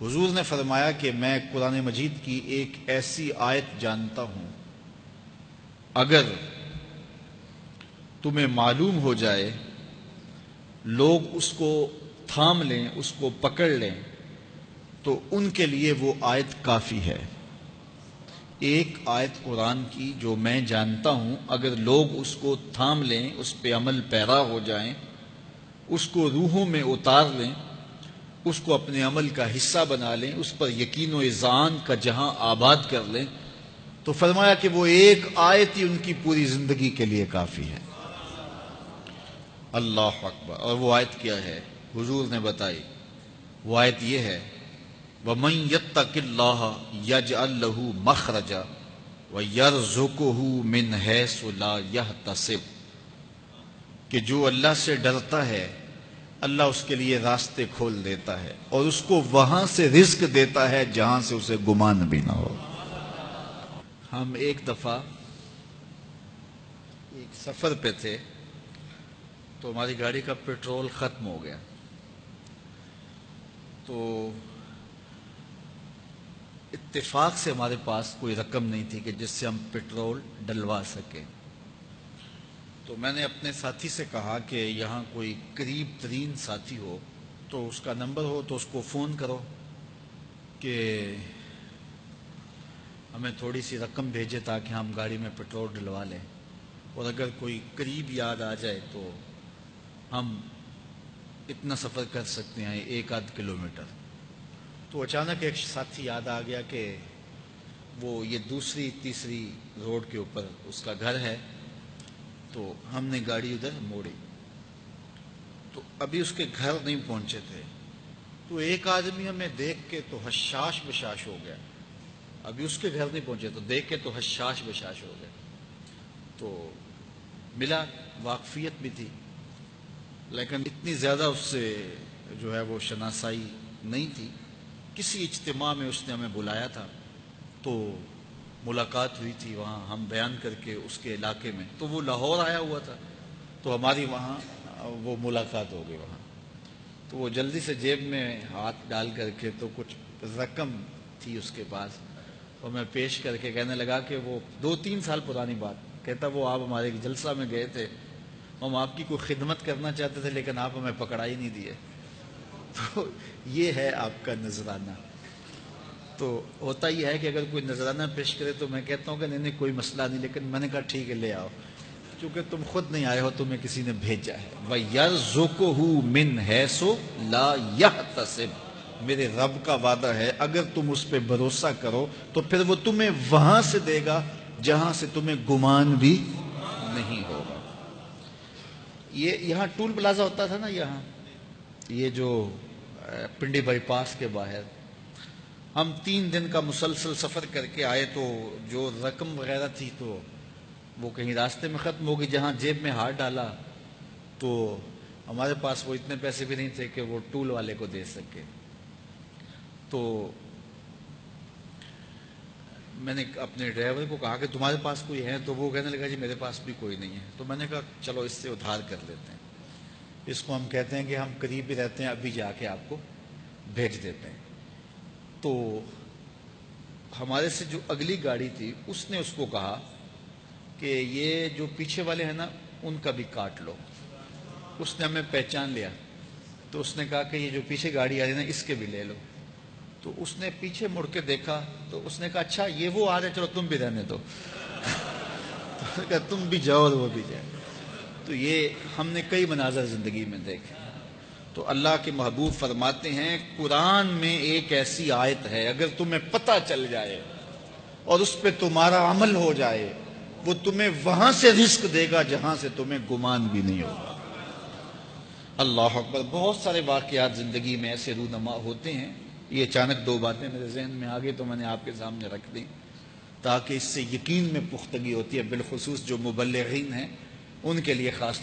حضور نے فرمایا کہ میں قرآن مجید کی ایک ایسی آیت جانتا ہوں، اگر تمہیں معلوم ہو جائے، لوگ اس کو تھام لیں، اس کو پکڑ لیں، تو ان کے لیے وہ آیت کافی ہے۔ ایک آیت قرآن کی جو میں جانتا ہوں، اگر لوگ اس کو تھام لیں، اس پہ عمل پیرا ہو جائیں، اس کو روحوں میں اتار لیں، اس کو اپنے عمل کا حصہ بنا لیں، اس پر یقین و اذعان کا جہاں آباد کر لیں، تو فرمایا کہ وہ ایک آیت ہی ان کی پوری زندگی کے لیے کافی ہے۔ اللہ اکبر۔ اور وہ آیت کیا ہے؟ حضور نے بتائی، وہ آیت یہ ہے، وَمَن يَتَّقِ اللَّهَ يَجْعَل لَّهُ مَخْرَجًا وَيَرْزُقْهُ مِنْ حَيْثُ لَا يَحْتَسِبُ، کہ جو اللہ سے ڈرتا ہے اللہ اس کے لیے راستے کھول دیتا ہے اور اس کو وہاں سے رزق دیتا ہے جہاں سے اسے گمان بھی نہ ہو۔ ہم ایک دفعہ ایک سفر پہ تھے تو ہماری گاڑی کا پیٹرول ختم ہو گیا، تو اتفاق سے ہمارے پاس کوئی رقم نہیں تھی کہ جس سے ہم پیٹرول ڈلوا سکیں۔ تو میں نے اپنے ساتھی سے کہا کہ یہاں کوئی قریب ترین ساتھی ہو تو اس کا نمبر ہو تو اس کو فون کرو کہ ہمیں تھوڑی سی رقم بھیجے تاکہ ہم گاڑی میں پیٹرول ڈلوا لیں، اور اگر کوئی قریب یاد آ جائے تو ہم اتنا سفر کر سکتے ہیں، 1-8 کلومیٹر۔ تو اچانک ایک ساتھی یاد آ گیا کہ وہ یہ دوسری تیسری روڈ کے اوپر اس کا گھر ہے، تو ہم نے گاڑی ادھر موڑی، تو ابھی اس کے گھر نہیں پہنچے تھے، تو ایک آدمی ہمیں دیکھ کے تو حشاش بشاش ہو گیا، ابھی اس کے گھر نہیں پہنچے تو دیکھ کے تو حشاش بشاش ہو گیا۔ تو ملا، واقفیت بھی تھی، لیکن اتنی زیادہ اس سے جو ہے وہ شناسائی نہیں تھی۔ کسی اجتماع میں اس نے ہمیں بلایا تھا تو ملاقات ہوئی تھی وہاں، ہم بیان کر کے اس کے علاقے میں، تو وہ لاہور آیا ہوا تھا تو ہماری وہاں وہ ملاقات ہو گئی وہاں۔ تو وہ جلدی سے جیب میں ہاتھ ڈال کر کے تو کچھ رقم تھی اس کے پاس، اور میں پیش کر کے کہنے لگا کہ وہ 2-3 سال پرانی بات، کہتا وہ آپ ہمارے ایک جلسہ میں گئے تھے، ہم آپ کی کوئی خدمت کرنا چاہتے تھے لیکن آپ ہمیں پکڑا ہی نہیں دیے۔ تو یہ ہے آپ کا نذرانہ۔ تو ہوتا یہ ہے کہ اگر کوئی نذرانہ پیش کرے تو میں کہتا ہوں کہ نہیں کوئی مسئلہ نہیں، لیکن میں نے کہا ٹھیک ہے لے آؤ، کیونکہ تم خود نہیں آئے ہو، تمہیں کسی نے بھیجا ہے۔ وَيَرْزُقُهُ مِنْ حَيْثُ لَا يَحْتَسِبُ، میرے رب کا وعدہ ہے اگر تم اس پہ بھروسہ کرو تو پھر وہ تمہیں وہاں سے دے گا جہاں سے تمہیں گمان بھی نہیں ہوگا۔ یہ یہاں ٹول پلازا ہوتا تھا نا، یہاں یہ جو پنڈی بائی پاس کے باہر، ہم 3 دن کا مسلسل سفر کر کے آئے، تو جو رقم وغیرہ تھی تو وہ کہیں راستے میں ختم ہو گئی، جہاں جیب میں ہاتھ ڈالا تو ہمارے پاس وہ اتنے پیسے بھی نہیں تھے کہ وہ ٹول والے کو دے سکے۔ تو میں نے اپنے ڈرائیور کو کہا کہ تمہارے پاس کوئی ہے، تو وہ کہنے لگا جی میرے پاس بھی کوئی نہیں ہے۔ تو میں نے کہا چلو اس سے ادھار کر لیتے ہیں، اس کو ہم کہتے ہیں کہ ہم قریب ہی رہتے ہیں، ابھی جا کے آپ کو بھیج دیتے ہیں۔ تو ہمارے سے جو اگلی گاڑی تھی اس نے اس کو کہا کہ یہ جو پیچھے والے ہیں نا ان کا بھی کاٹ لو۔ اس نے ہمیں پہچان لیا، تو اس نے کہا کہ یہ جو پیچھے گاڑی آ رہی ہے نا اس کے بھی لے لو۔ تو اس نے پیچھے مڑ کے دیکھا تو اس نے کہا اچھا یہ وہ آ رہے، چلو تم بھی رہنے دو۔ تو کہا تم بھی جاؤ اور وہ بھی جائے۔ تو یہ ہم نے کئی مناظر زندگی میں دیکھے۔ تو اللہ کے محبوب فرماتے ہیں قرآن میں ایک ایسی آیت ہے اگر تمہیں پتہ چل جائے اور اس پہ تمہارا عمل ہو جائے، وہ تمہیں وہاں سے رزق دے گا جہاں سے تمہیں گمان بھی نہیں ہوگا۔ اللہ اکبر۔ بہت سارے واقعات زندگی میں ایسے رونما ہوتے ہیں، یہ اچانک 2 باتیں میرے ذہن میں آ گئی تو میں نے آپ کے سامنے رکھ دی تاکہ اس سے یقین میں پختگی ہوتی ہے، بالخصوص جو مبلغین ہیں ان کے لیے خاص